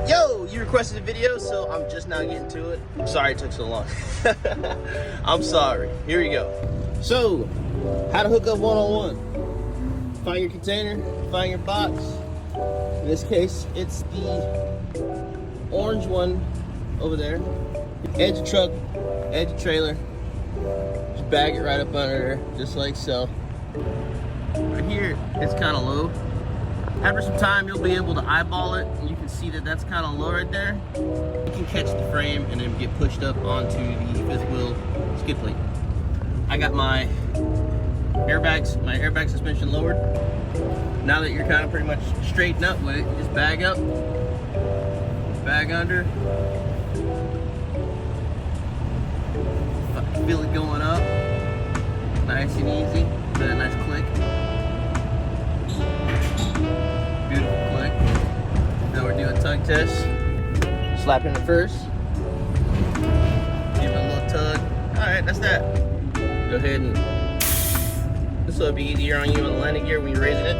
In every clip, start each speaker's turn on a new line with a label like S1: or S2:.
S1: Yo, you requested a video, so I'm just now getting to it. Sorry it took so long. I'm sorry. Here we go. So, how to hook up one-on-one. Find your container, find your box. In this case, it's the orange one over there. Edge of truck, edge of trailer. Just bag it right up under there, just like so. Right here, it's kind of low. After some time, you'll be able to eyeball it, and you can see that that's kind of low right there. You can catch the frame and then get pushed up onto the fifth wheel skid plate. I got my airbag suspension lowered. Now that you're kind of pretty much straightened up with it, you just bag up, bag under. Feel it going up, nice and easy, with a nice click. Beautiful click. Now we're doing a tug test. Slap in the first. Give it a little tug. Alright, that's that. Go ahead and this will be easier on you on the landing gear when you're raising it.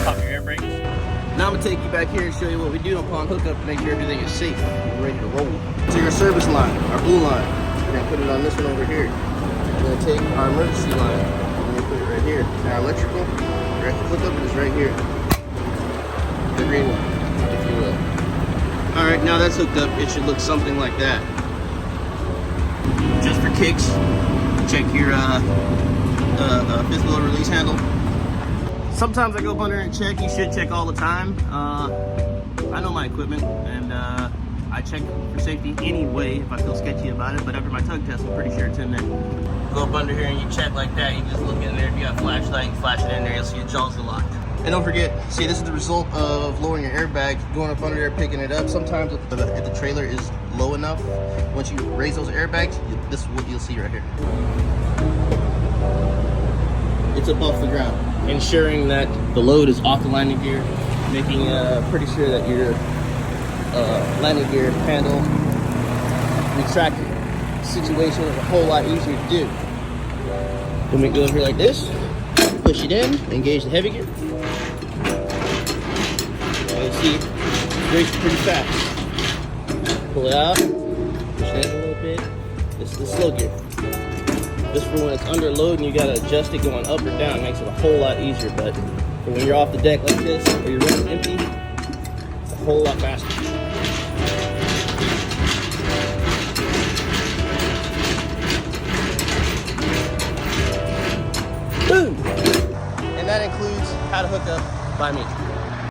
S1: Pop your air brakes. Now I'm gonna take you back here and show you what we do upon hookup to make sure everything is safe and ready to roll. To your service line, our blue line. We're gonna put it on this one over here. We're gonna take our emergency line. We're gonna put it right here. Our electrical, our hookup is right here. The green one, if you will. All right, now that's hooked up. It should look something like that. Just for kicks, check your fifth wheel release handle. Sometimes I go up under and check. You should check all the time. I know my equipment, and I check for safety anyway if I feel sketchy about it, but after my tug test, I'm pretty sure it's in there. Go up under here and you check like that. You just look in there. If you got a flashlight, you flash it in there, you'll see your jaws are locked. And don't forget, see, this is the result of lowering your airbag, going up under there, picking it up. Sometimes if the trailer is low enough, once you raise those airbags, this is what you'll see right here. It's above the ground, ensuring that the load is off the landing gear, making pretty sure that your landing gear handle retracted situation is a whole lot easier to do. When we go over here like this, push it in, engage the heavy gear. You see, it brakes pretty fast. Pull it out, push it in a little bit. This is the slow gear. This for when it's under load and you gotta adjust it going up or down. It makes it a whole lot easier, but for when you're off the deck like this, or you're running empty, it's a whole lot faster. Boom! And that includes how to hook up by me.